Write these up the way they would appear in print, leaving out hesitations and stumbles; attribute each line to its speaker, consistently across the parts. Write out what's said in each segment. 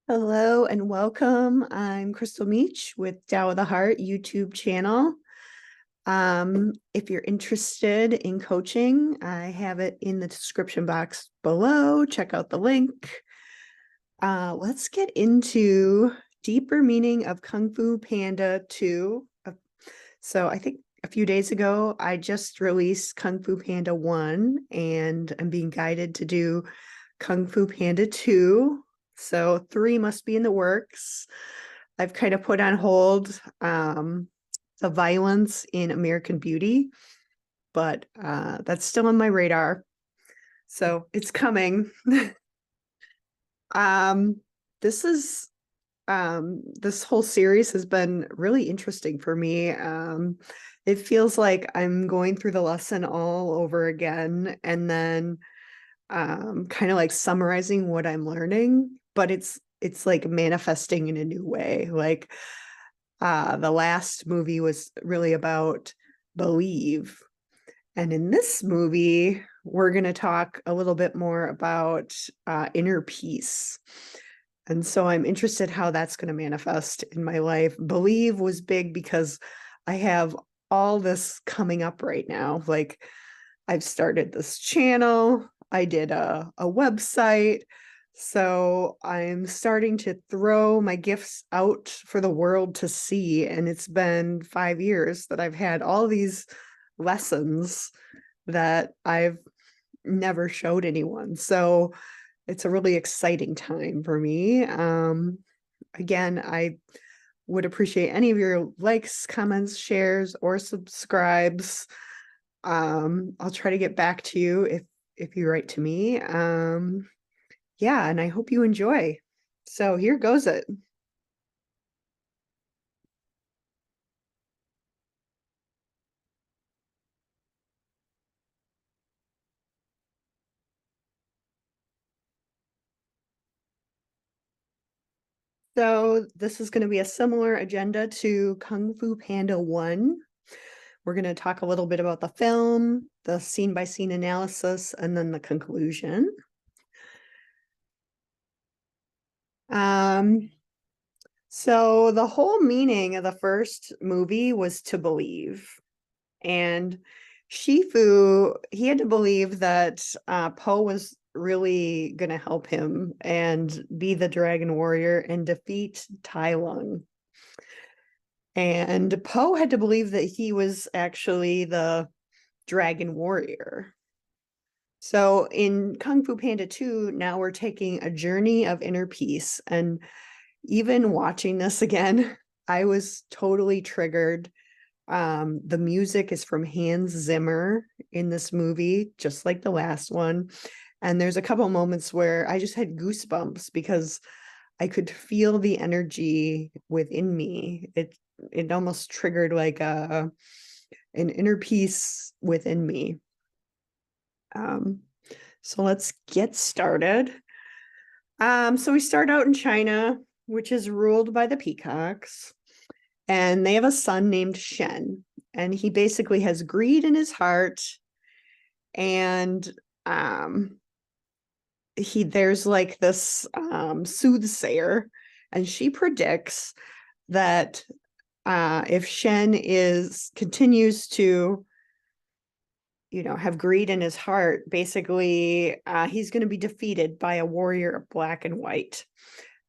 Speaker 1: Hello and welcome. I'm Crystal Meach with Tao of the Heart YouTube channel. If you're interested in coaching, I have it in the description box below. Check out the link. Let's get into deeper meaning of Kung Fu Panda 2. So I think a few days ago, I just released Kung Fu Panda 1, and I'm being guided to do Kung Fu Panda 2. So 3 must be in the works. I've kind of put on hold the violence in American Beauty, but that's still on my radar. So it's coming. um, this is this whole series has been really interesting for me. It feels like I'm going through the lesson all over again, and then kind of like summarizing what I'm learning, but it's like manifesting in a new way. Like the last movie was really about believe. And in this movie, we're going to talk a little bit more about inner peace. And so I'm interested how that's going to manifest in my life. Believe was big because I have all this coming up right now. Like I've started this channel. I did a website. So I'm starting to throw my gifts out for the world to see. And it's been 5 years that I've had all these lessons that I've never showed anyone. So it's a really exciting time for me. Again, I would appreciate any of your likes, comments, shares, or subscribes. I'll try to get back to you if you write to me. Yeah, and I hope you enjoy. So here goes it. So this is going to be a similar agenda to Kung Fu Panda 1. We're going to talk a little bit about the film, the scene-by-scene analysis, and then the conclusion. Um, so the whole meaning of the first movie was to believe. And Shifu, he had to believe that Po was really going to help him and be the dragon warrior and defeat Tai Lung. And Po had to believe that he was actually the dragon warrior. So in Kung Fu Panda 2, now we're taking a journey of inner peace. And even watching this again, I was totally triggered. The music is from Hans Zimmer in this movie, just like the last one. And there's a couple moments where I just had goosebumps because I could feel the energy within me. It almost triggered like an inner peace within me. Um, so let's get started. So we start out in China, which is ruled by the peacocks, and they have a son named Shen, and he basically has greed in his heart, and there's like this soothsayer, and she predicts that if Shen continues to have greed in his heart, basically he's going to be defeated by a warrior of black and white.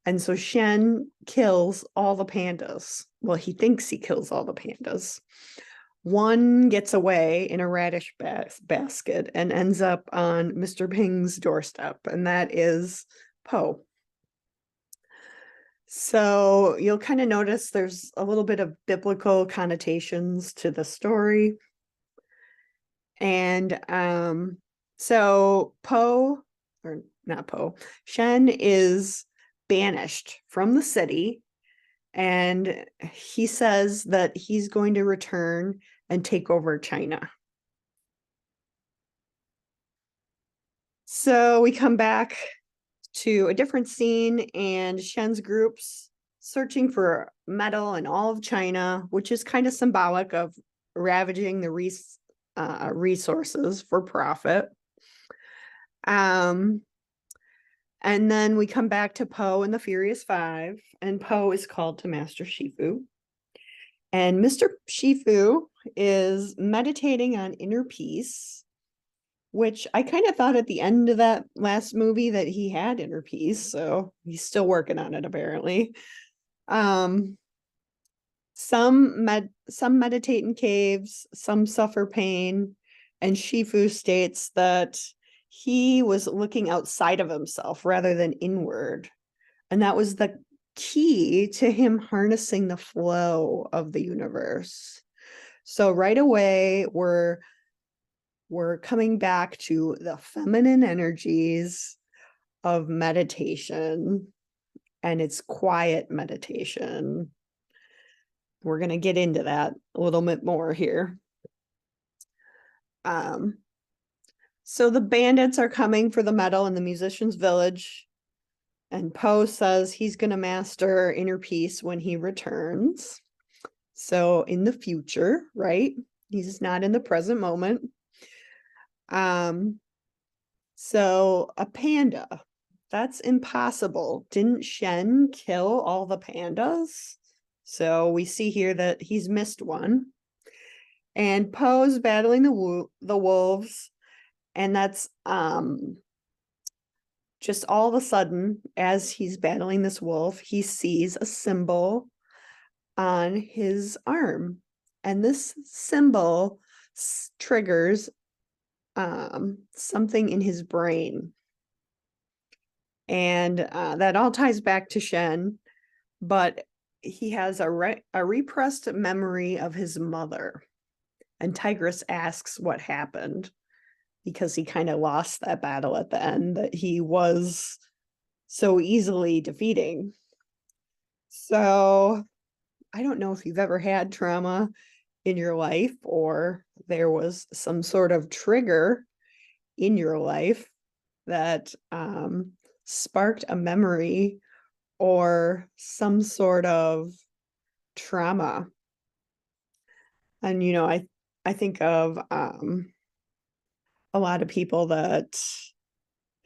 Speaker 1: And so Shen kills all the pandas. Well, he thinks he kills all the pandas. One gets away in a radish basket and ends up on Mr. Ping's doorstep, and that is Po. So you'll kind of notice there's a little bit of biblical connotations to the story. And so Po, or not Po, Shen is banished from the city, and he says that he's going to return and take over China. So we come back to a different scene, and Shen's group's searching for metal in all of China, which is kind of symbolic of ravaging the resources for profit. Um, And then we come back to Po and the Furious Five, and Po is called to Master Shifu. And Mr. Shifu is meditating on inner peace, which I kind of thought at the end of that last movie that he had inner peace, so he's still working on it apparently. Um, some meditate in caves, some suffer pain, and Shifu states that he was looking outside of himself rather than inward. And that was the key to him harnessing the flow of the universe. So right away, we're coming back to the feminine energies of meditation, and it's quiet meditation. We're going to get into that a little bit more here. So the bandits are coming for the medal in the musician's village, and Po says he's going to master inner peace when he returns. So in the future, right? He's not in the present moment. So a panda, that's impossible. Didn't Shen kill all the pandas? So we see here that he's missed one. And Poe's battling the wolves, and that's just all of a sudden, as he's battling this wolf, he sees a symbol on his arm. And this symbol triggers something in his brain. And that all ties back to Shen, but he has a repressed memory of his mother. And Tigress asks what happened, because he kind of lost that battle at the end that he was so easily defeating. So I don't know if you've ever had trauma in your life, or there was some sort of trigger in your life that sparked a memory or some sort of trauma. And I think of a lot of people that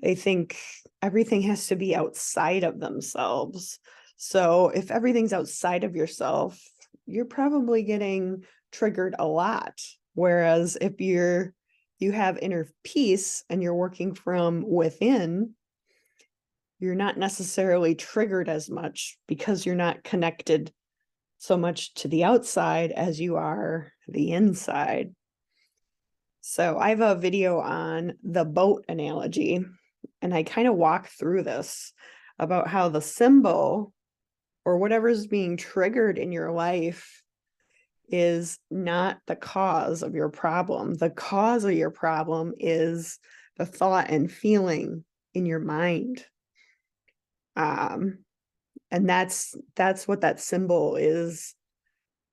Speaker 1: they think everything has to be outside of themselves. So if everything's outside of yourself, you're probably getting triggered a lot. Whereas if you have inner peace and you're working from within, you're not necessarily triggered as much, because you're not connected so much to the outside as you are the inside. So I have a video on the boat analogy, and I kind of walk through this about how the symbol or whatever's being triggered in your life is not the cause of your problem. The cause of your problem is the thought and feeling in your mind. And that's what that symbol is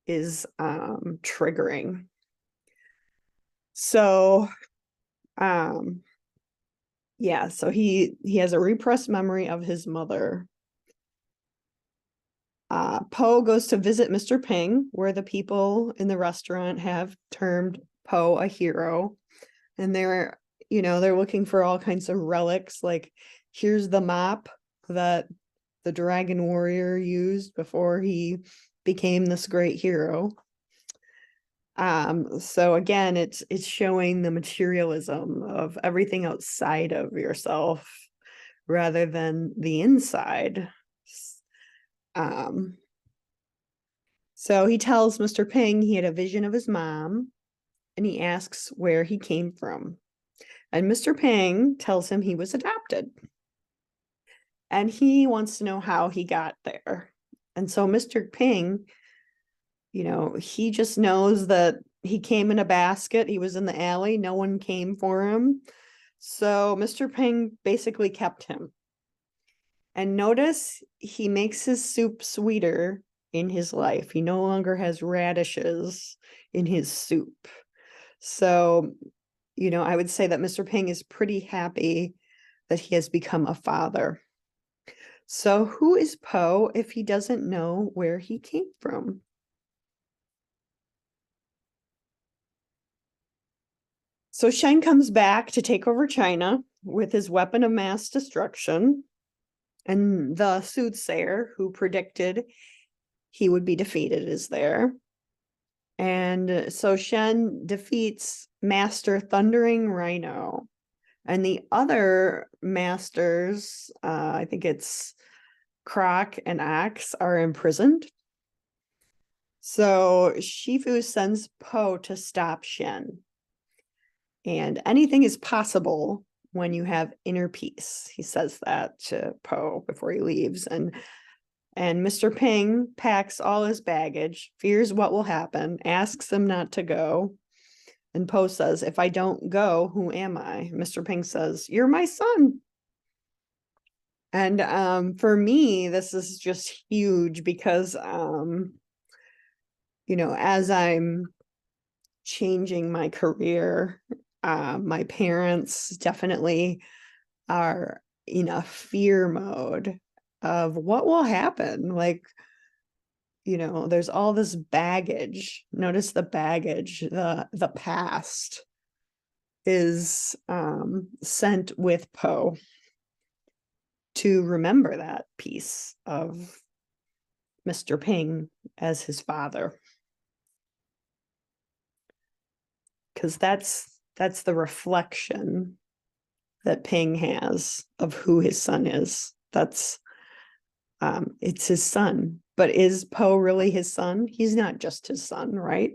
Speaker 1: triggering. So yeah, so he has a repressed memory of his mother. Po goes to visit Mr. Ping, where the people in the restaurant have termed Po a hero, and they're looking for all kinds of relics, like here's the mop that the dragon warrior used before he became this great hero. So again, it's showing the materialism of everything outside of yourself rather than the inside. So he tells Mr. Ping he had a vision of his mom, and he asks where he came from. And Mr. Ping tells him he was adopted. And he wants to know how he got there. And so Mr. Ping, he just knows that he came in a basket. He was in the alley. No one came for him. So Mr. Ping basically kept him. And notice he makes his soup sweeter in his life. He no longer has radishes in his soup. So, I would say that Mr. Ping is pretty happy that he has become a father. So who is Po if he doesn't know where he came from? So Shen comes back to take over China with his weapon of mass destruction. And the soothsayer who predicted he would be defeated is there. And so Shen defeats Master Thundering Rhino. And the other masters, I think it's Croc and Axe, are imprisoned. So Shifu sends Po to stop Shen. And anything is possible when you have inner peace. He says that to Po before he leaves. And Mr. Ping packs all his baggage, fears what will happen, asks him not to go. And Po says, if I don't go, who am I? Mr. Ping says, you're my son. And for me, this is just huge because, as I'm changing my career, my parents definitely are in a fear mode of what will happen. Like, there's all this baggage. Notice the baggage, the past is sent with Po to remember that piece of Mr. Ping as his father. Because that's the reflection that Ping has of who his son is. That's it's his son. But is Po really his son? He's not just his son, right?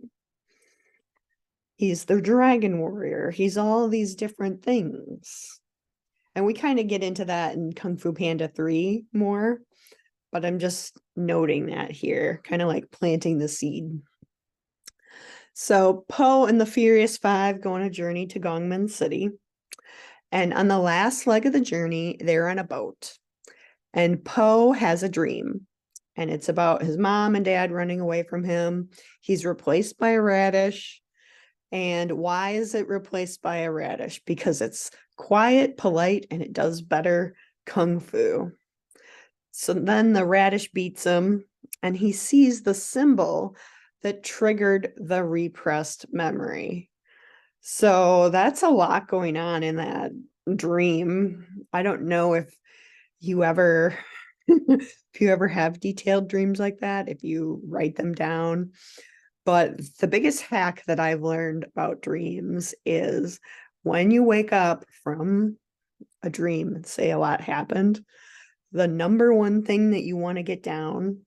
Speaker 1: He's the dragon warrior. He's all these different things. And we kind of get into that in Kung Fu Panda 3 more, but I'm just noting that here, kind of like planting the seed. So Po and the Furious Five go on a journey to Gongmen City. And on the last leg of the journey, they're on a boat. And Po has a dream. And it's about his mom and dad running away from him. He's replaced by a radish. And why is it replaced by a radish? Because it's quiet, polite, and it does better kung fu. So then the radish beats him, and he sees the symbol that triggered the repressed memory. So that's a lot going on in that dream. I don't know if you ever if you ever have detailed dreams like that, if you write them down. But the biggest hack that I've learned about dreams is when you wake up from a dream and say a lot happened, the number one thing that you want to get down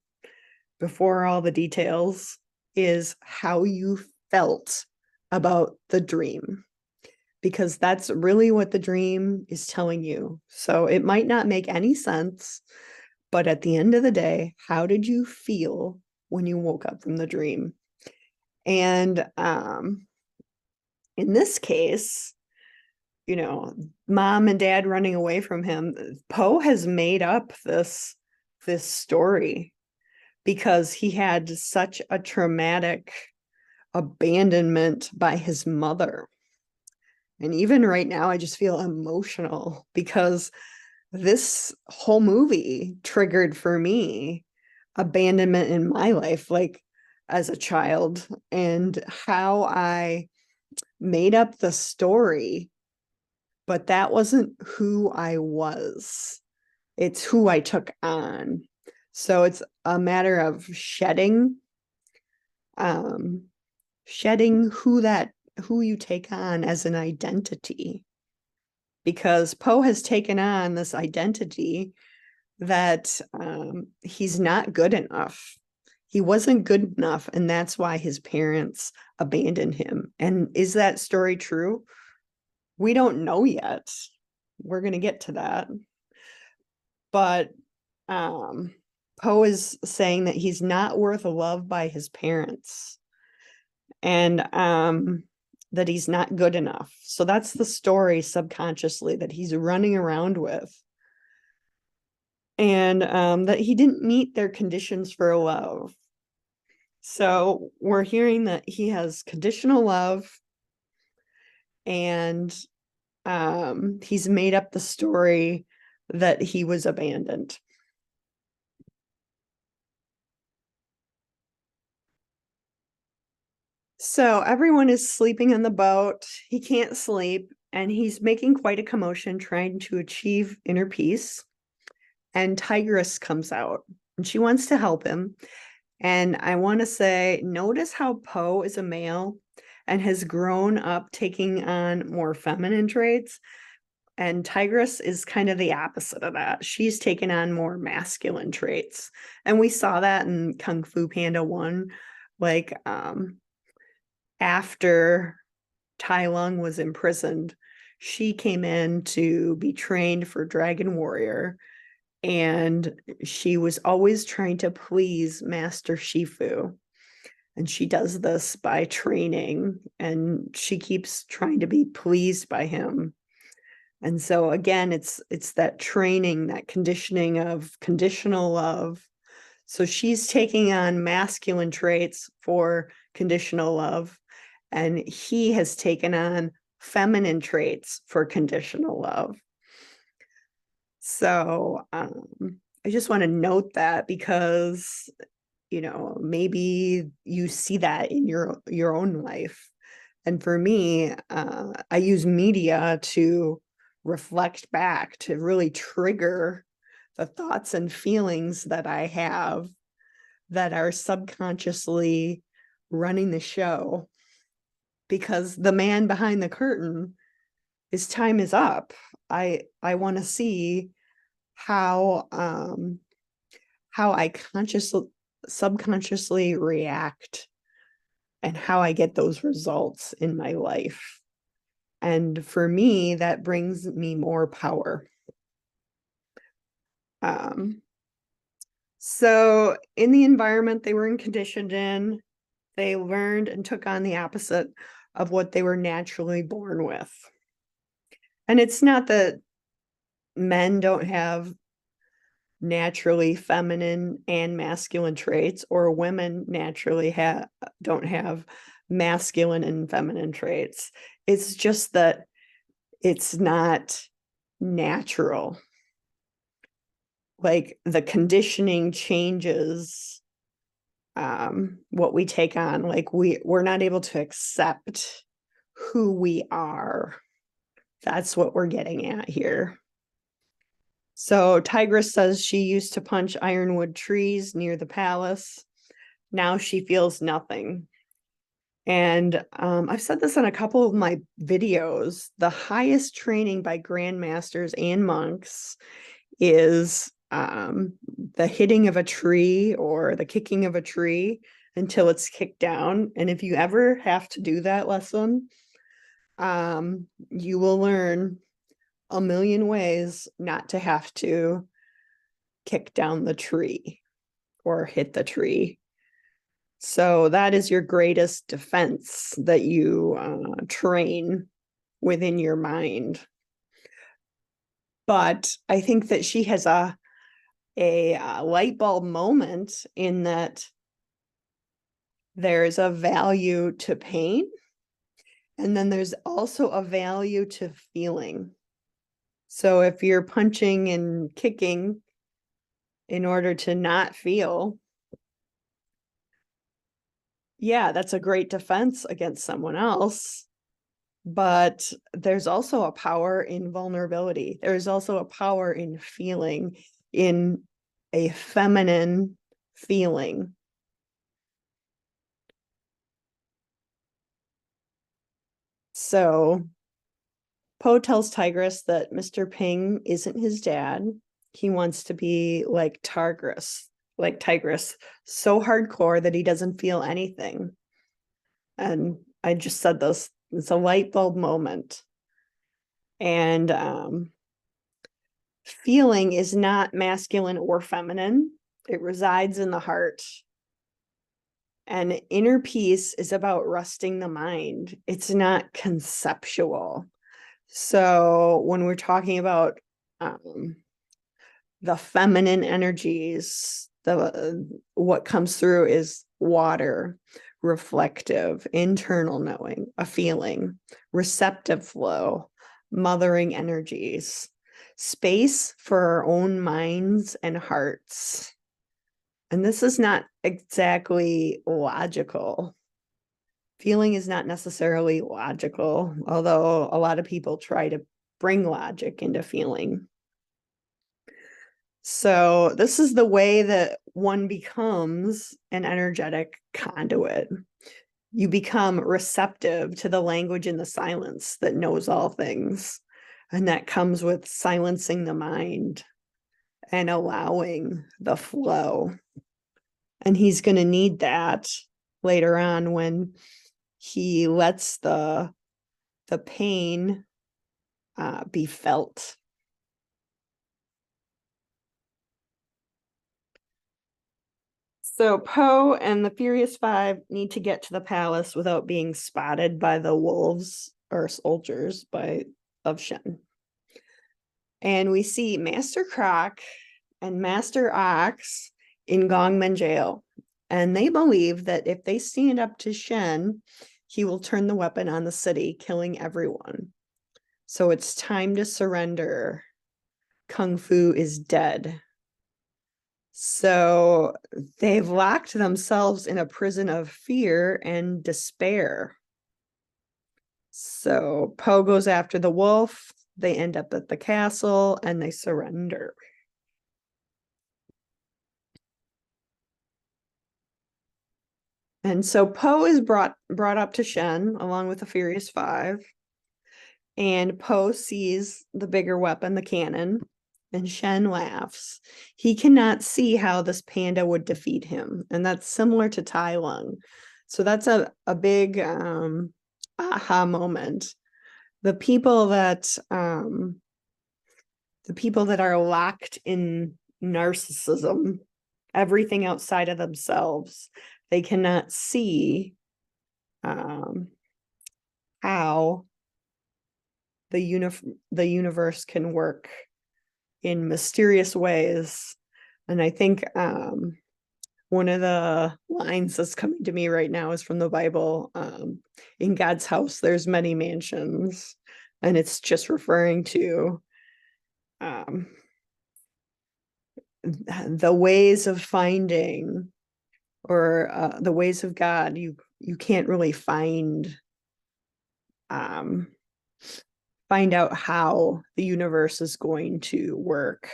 Speaker 1: before all the details is how you felt about the dream, because that's really what the dream is telling you. So it might not make any sense, but at the end of the day, how did you feel when you woke up from the dream? And in this case, mom and dad running away from him, Po has made up this story because he had such a traumatic abandonment by his mother. And even right now, I just feel emotional because this whole movie triggered for me abandonment in my life, like as a child, and how I made up the story, but that wasn't who I was. It's who I took on. So it's a matter of shedding who you take on as an identity, because Po has taken on this identity that he's not good enough. He wasn't good enough, and that's why his parents abandoned him. And is that story true? We don't know yet. We're going to get to that. But Po is saying that he's not worth love by his parents, and that he's not good enough. So that's the story subconsciously that he's running around with. And that he didn't meet their conditions for love. So we're hearing that he has conditional love, and he's made up the story that he was abandoned. So everyone is sleeping on the boat. He can't sleep, and he's making quite a commotion trying to achieve inner peace. and Tigress comes out and she wants to help him. And I want to say, notice how Poe is a male and has grown up taking on more feminine traits. And Tigress is kind of the opposite of that. She's taken on more masculine traits. And we saw that in Kung Fu Panda 1. Like, after Tai Lung was imprisoned, she came in to be trained for Dragon Warrior. And she was always trying to please Master Shifu. And she does this by training, and she keeps trying to be pleased by him. And so again, it's that training, that conditioning of conditional love. So she's taking on masculine traits for conditional love, and he has taken on feminine traits for conditional love. So I just want to note that because, you know, maybe you see that in your own life. And for me, I use media to reflect back, to really trigger the thoughts and feelings that I have that are subconsciously running the show. Because the man behind the curtain, his time is up. I want to see how I subconsciously react and how I get those results in my life. And for me, that brings me more power. So in the environment they were conditioned in, they learned and took on the opposite of what they were naturally born with. And it's not that men don't have naturally feminine and masculine traits, or women naturally don't have masculine and feminine traits. It's just that it's not natural. Like the conditioning changes what we take on. Like we're not able to accept who we are. That's what we're getting at here. So Tigress says she used to punch ironwood trees near the palace. Now she feels nothing. And I've said this in a couple of my videos. The highest training by grandmasters and monks is the hitting of a tree or the kicking of a tree until it's kicked down. And if you ever have to do that lesson, you will learn a million ways not to have to kick down the tree or hit the tree. So that is your greatest defense, that you train within your mind. But I think that she has a light bulb moment in that there's a value to pain, and then there's also a value to feeling. So if you're punching and kicking in order to not feel, yeah, that's a great defense against someone else. But there's also a power in vulnerability. There's also a power in feeling, in a feminine feeling. So Poe tells Tigress that Mr. Ping isn't his dad. He wants to be like Tigress, so hardcore that he doesn't feel anything. And I just said this, it's a light bulb moment. And feeling is not masculine or feminine. It resides in the heart. And inner peace is about resting the mind. It's not conceptual. So when we're talking about the feminine energies, what comes through is water, reflective, internal knowing, a feeling, receptive flow, mothering energies, space for our own minds and hearts. And this is not exactly logical. Feeling is not necessarily logical, although a lot of people try to bring logic into feeling. So this is the way that one becomes an energetic conduit. You become receptive to the language in the silence that knows all things. And that comes with silencing the mind and allowing the flow. And he's going to need that later on when he lets the pain be felt. So Poe and the Furious Five need to get to the palace without being spotted by the wolves or soldiers of Shen. And we see Master Croc and Master Ox in Gongmen jail. And they believe that if they stand up to Shen, he will turn the weapon on the city, killing everyone. So it's time to surrender. Kung Fu is dead. So they've locked themselves in a prison of fear and despair. So Poe goes after the wolf. They end up at the castle and they surrender. And so Poe is brought up to Shen along with the Furious Five. And Poe sees the bigger weapon, the cannon, and Shen laughs. He cannot see how this panda would defeat him. And that's similar to Tai Lung. So that's a big aha moment. The people that are locked in narcissism, everything outside of themselves, they cannot see how the universe can work in mysterious ways. And I think one of the lines that's coming to me right now is from the Bible. In God's house, there's many mansions, and it's just referring to the ways of finding or the ways of God. You can't really find out how the universe is going to work,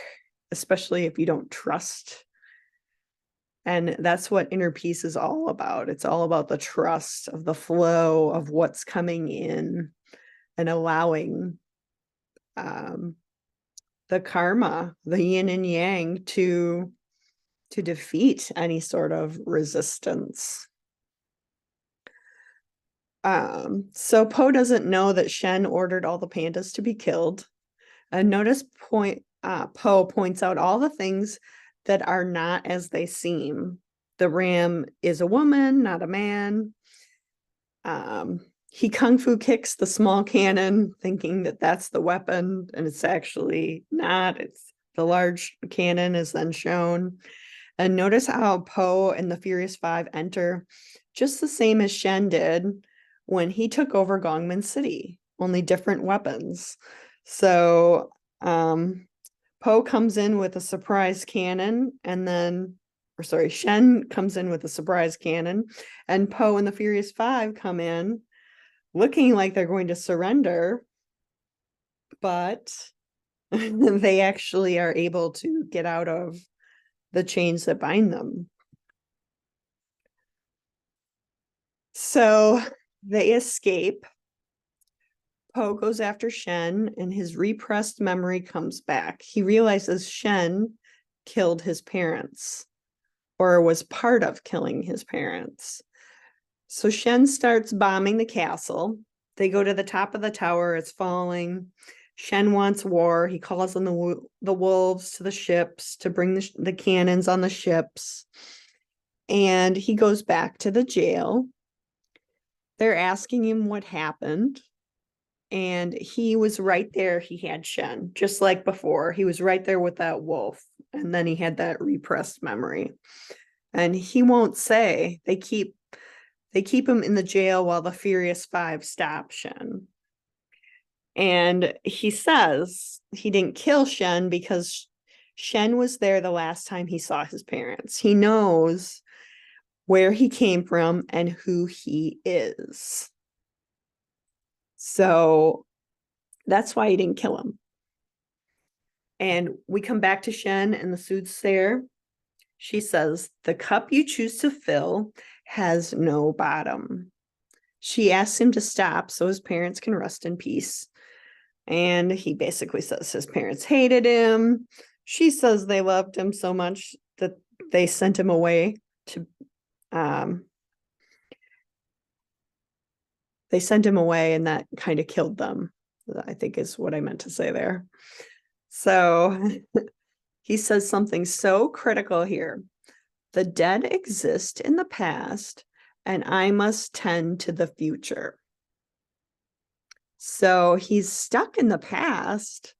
Speaker 1: especially if you don't trust. And that's what inner peace is all about. It's all about the trust of the flow of what's coming in and allowing the karma, the yin and yang, to defeat any sort of resistance. So Poe doesn't know that Shen ordered all the pandas to be killed. And notice Poe points out all the things that are not as they seem. The ram is a woman, not a man. He kung fu kicks the small cannon, thinking that that's the weapon, and it's actually not. It's the large cannon is then shown. And notice how Poe and the Furious Five enter just the same as Shen did when he took over Gongmen City, only different weapons. So Poe comes in with a surprise cannon, and then, Shen comes in with a surprise cannon, and Poe and the Furious Five come in looking like they're going to surrender, but they actually are able to get out of the chains that bind them. So they escape. Poe goes after Shen, and his repressed memory comes back. He realizes Shen killed his parents, or was part of killing his parents. So Shen starts bombing the castle. They go to the top of the tower. It's falling. Shen wants war. He calls on the wolves to the ships to bring the cannons on the ships. And he goes back to the jail. They're asking him what happened. And he was right there. He had Shen, just like before. He was right there with that wolf. And then he had that repressed memory. And he won't say. They keep him in the jail while the Furious Five stop Shen. And he says he didn't kill Shen because Shen was there the last time he saw his parents. He knows where he came from and who he is. So that's why he didn't kill him. And we come back to Shen and the suit's there. She says, the cup you choose to fill has no bottom. She asks him to stop so his parents can rest in peace. And he basically says his parents hated him. She says they loved him so much that they sent him away to they sent him away, and that kind of killed them, I think is what I meant to say there. So he says something so critical here. The dead exist in the past, and I must tend to the future. So he's stuck in the past,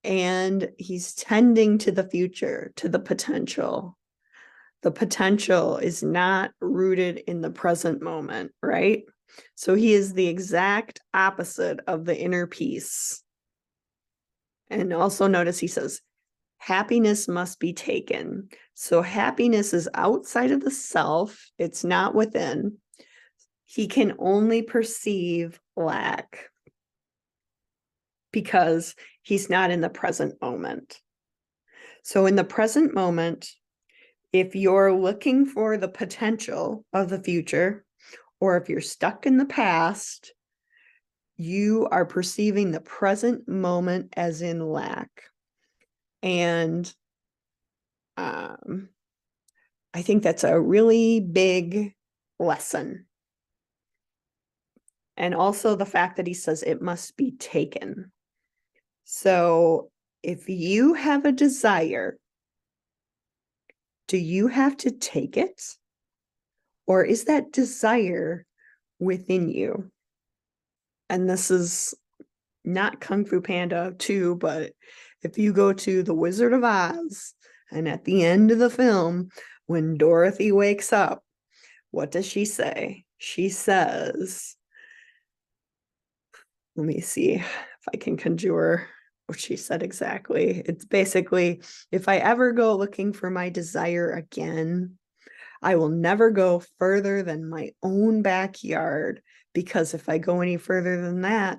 Speaker 1: and he's tending to the future, to the potential. The potential is not rooted in the present moment, right? So he is the exact opposite of the inner peace. And also notice he says, happiness must be taken. So happiness is outside of the self, it's not within. He can only perceive lack because he's not in the present moment. So in the present moment, if you're looking for the potential of the future, or if you're stuck in the past, you are perceiving the present moment as in lack. And I think that's a really big lesson. And also the fact that he says it must be taken. So if you have a desire, do you have to take it? Or is that desire within you? And this is not Kung Fu Panda 2, but if you go to The Wizard of Oz, and at the end of the film, when Dorothy wakes up, what does she say? She says, let me see if I can conjure what she said exactly. It's basically, if I ever go looking for my desire again, I will never go further than my own backyard, because if I go any further than that,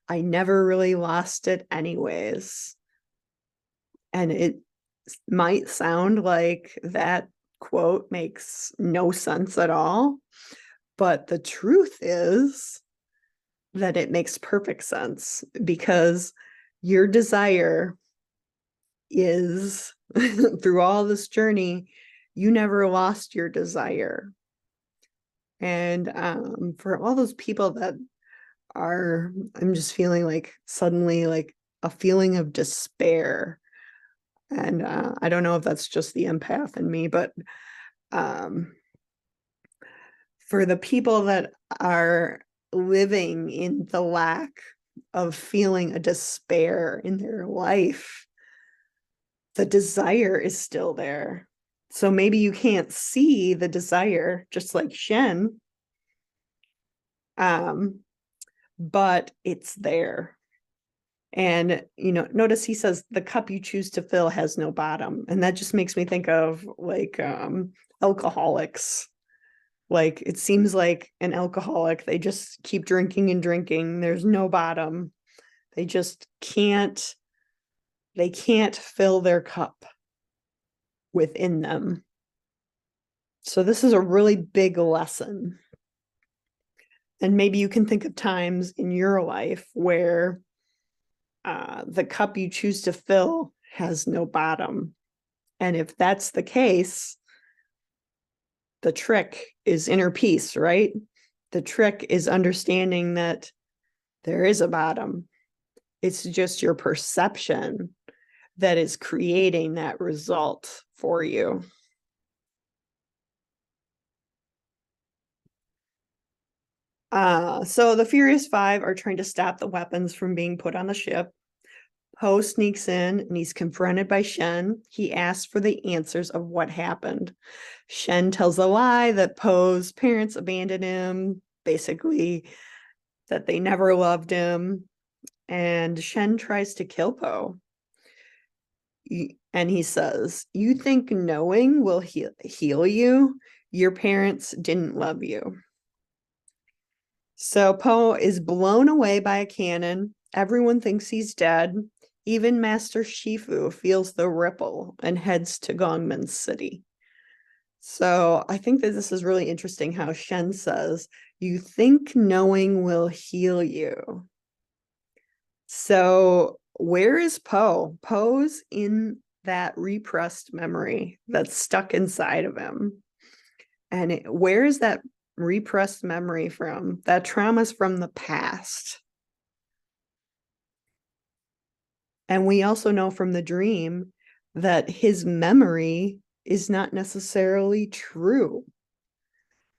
Speaker 1: I never really lost it anyways. And it might sound like that quote makes no sense at all, but the truth is that it makes perfect sense, because your desire is through all this journey, you never lost your desire. And for all those people that are, I'm just feeling like suddenly like a feeling of despair. And I don't know if that's just the empath in me, but for the people that are living in the lack of feeling a despair in their life, the desire is still there. So maybe you can't see the desire, just like Shen, but it's there. And, notice he says the cup you choose to fill has no bottom. And that just makes me think of like alcoholics. Like it seems like an alcoholic, they just keep drinking and drinking. There's no bottom. They just can't fill their cup within them. So this is a really big lesson. And maybe you can think of times in your life where the cup you choose to fill has no bottom. And if that's the case, the trick is inner peace, right? The trick is understanding that there is a bottom. It's just your perception that is creating that result for you. So the Furious Five are trying to stop the weapons from being put on the ship. Po sneaks in and he's confronted by Shen. He asks for the answers of what happened. Shen tells a lie that Po's parents abandoned him, basically that they never loved him. And Shen tries to kill Po. And he says, you think knowing will heal you? Your parents didn't love you. So Po is blown away by a cannon. Everyone thinks he's dead. Even Master Shifu feels the ripple and heads to Gongman's city. So I think that this is really interesting how Shen says, you think knowing will heal you. So where is Po? Po's in that repressed memory that's stuck inside of him. And where is that repressed memory from? That trauma's from the past. And we also know from the dream that his memory is not necessarily true.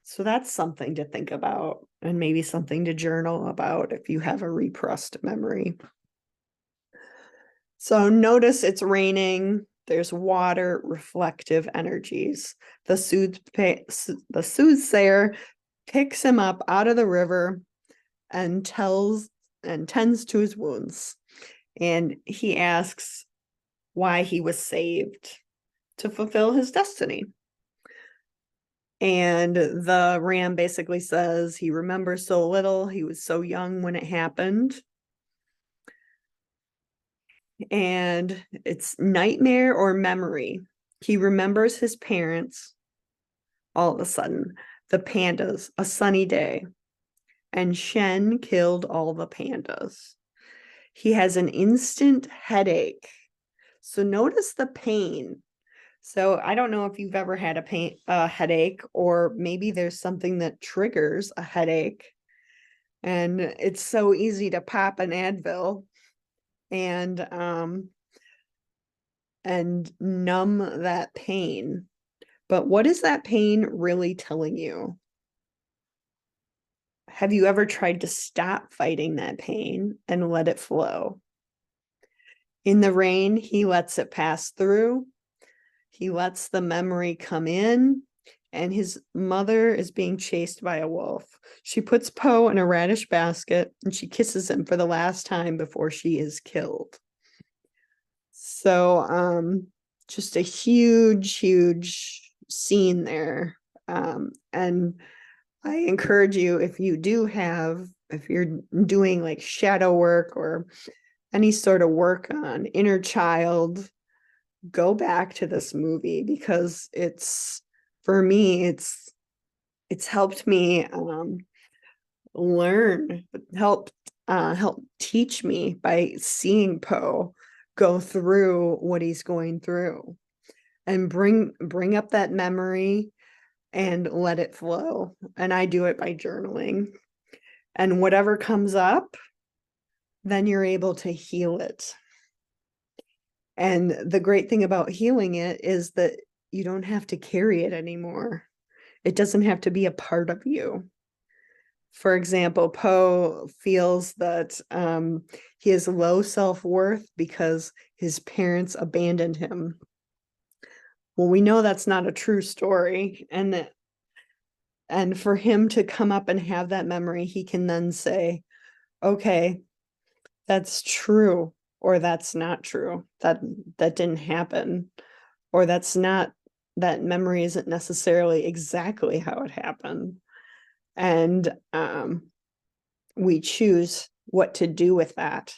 Speaker 1: So that's something to think about and maybe something to journal about if you have a repressed memory. So notice it's raining. There's water, reflective energies. The soothsayer picks him up out of the river and tends to his wounds. And he asks why he was saved, to fulfill his destiny. And the ram basically says he remembers so little. He was so young when it happened. And it's nightmare or memory. He remembers his parents all of a sudden, the pandas, a sunny day, and Shen killed all the pandas. He has an instant headache. So notice the pain. So I don't know if you've ever had a headache, or maybe there's something that triggers a headache. And it's so easy to pop an Advil and numb that pain. But what is that pain really telling you? Have you ever tried to stop fighting that pain and let it flow? In the rain, he lets it pass through. He lets the memory come in, and his mother is being chased by a wolf. She puts Po in a radish basket and she kisses him for the last time before she is killed. So just a huge scene there. And I encourage you, if you're doing like shadow work or any sort of work on inner child, go back to this movie, because for me, it's helped me learn, help teach me by seeing Po go through what he's going through, and bring up that memory and let it flow. And I do it by journaling, and whatever comes up, then you're able to heal it. And the great thing about healing it is that you don't have to carry it anymore. It doesn't have to be a part of you. For example, Po feels that he has low self-worth because his parents abandoned him. Well, we know that's not a true story. And for him to come up and have that memory, he can then say, okay, that's true, or that's not true. That didn't happen, or that memory isn't necessarily exactly how it happened. And we choose what to do with that.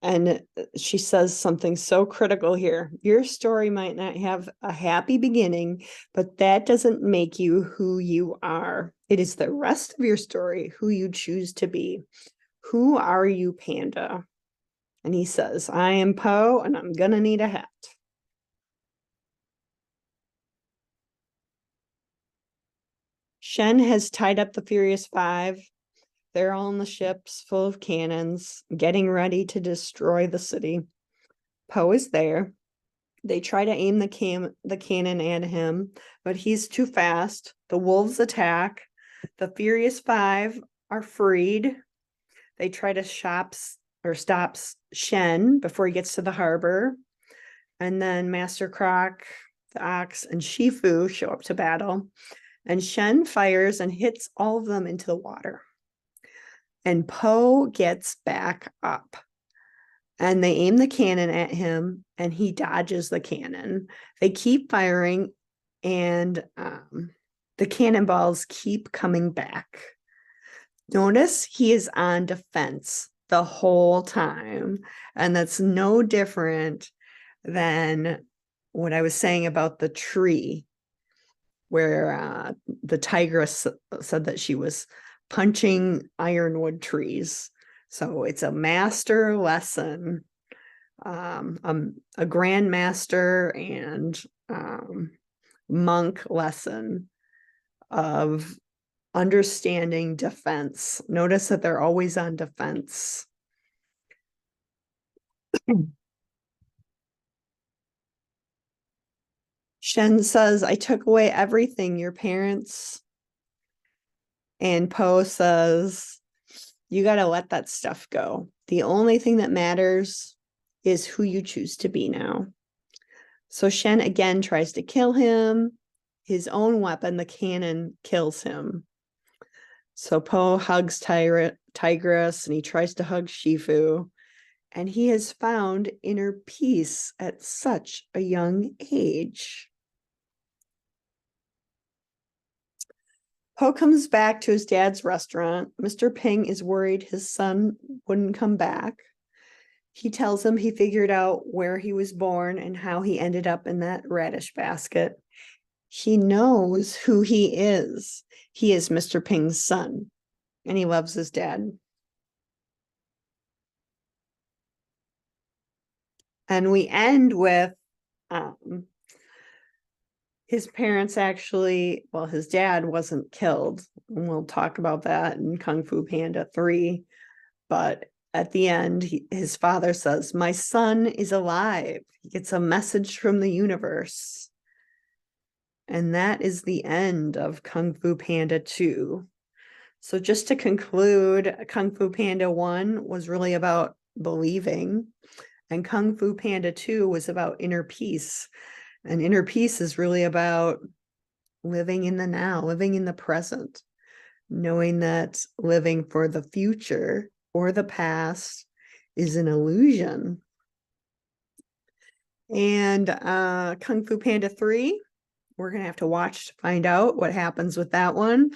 Speaker 1: And she says something so critical here. Your story might not have a happy beginning, but that doesn't make you who you are. It is the rest of your story, who you choose to be. Who are you, Panda? And he says, I am Po, and I'm gonna need a hat. Shen has tied up the Furious Five. They're all in the ships full of cannons, getting ready to destroy the city. Po is there. They try to aim the cannon at him, but he's too fast. The wolves attack. The Furious Five are freed. They try to stop Shen before he gets to the harbor. And then Master Croc, the Ox, and Shifu show up to battle. And Shen fires and hits all of them into the water. And Po gets back up. And they aim the cannon at him, and he dodges the cannon. They keep firing, and the cannonballs keep coming back. Notice he is on defense the whole time. And that's no different than what I was saying about the tree, where the tigress said that she was punching ironwood trees. So it's a master lesson, a grandmaster and monk lesson of understanding defense. Notice that they're always on defense. Shen says, I took away everything, your parents. And Poe says, you got to let that stuff go. The only thing that matters is who you choose to be now. So Shen again tries to kill him. His own weapon, the cannon, kills him. So Poe hugs Tigress and he tries to hug Shifu. And he has found inner peace at such a young age. Poe comes back to his dad's restaurant. Mr. Ping is worried his son wouldn't come back. He tells him he figured out where he was born and how he ended up in that radish basket. He knows who he is. He is Mr. Ping's son, and he loves his dad. And we end with his parents actually, well, his dad wasn't killed. And we'll talk about that in Kung Fu Panda 3. But at the end, his father says, my son is alive. He gets a message from the universe. And that is the end of Kung Fu Panda 2. So just to conclude, Kung Fu Panda 1 was really about believing, and Kung Fu Panda 2 was about inner peace. And inner peace is really about living in the now, living in the present, knowing that living for the future or the past is an illusion. And Kung Fu Panda 3, we're going to have to watch to find out what happens with that one.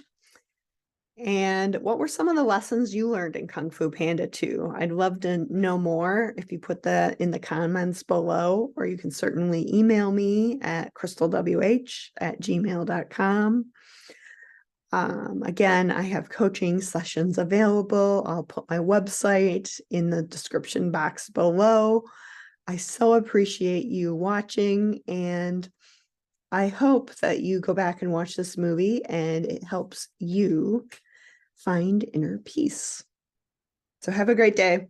Speaker 1: And what were some of the lessons you learned in Kung Fu Panda 2? I'd love to know more if you put that in the comments below, or you can certainly email me at crystalwh@gmail.com. Again, I have coaching sessions available. I'll put my website in the description box below. I so appreciate you watching, and I hope that you go back and watch this movie and it helps you find inner peace. So have a great day.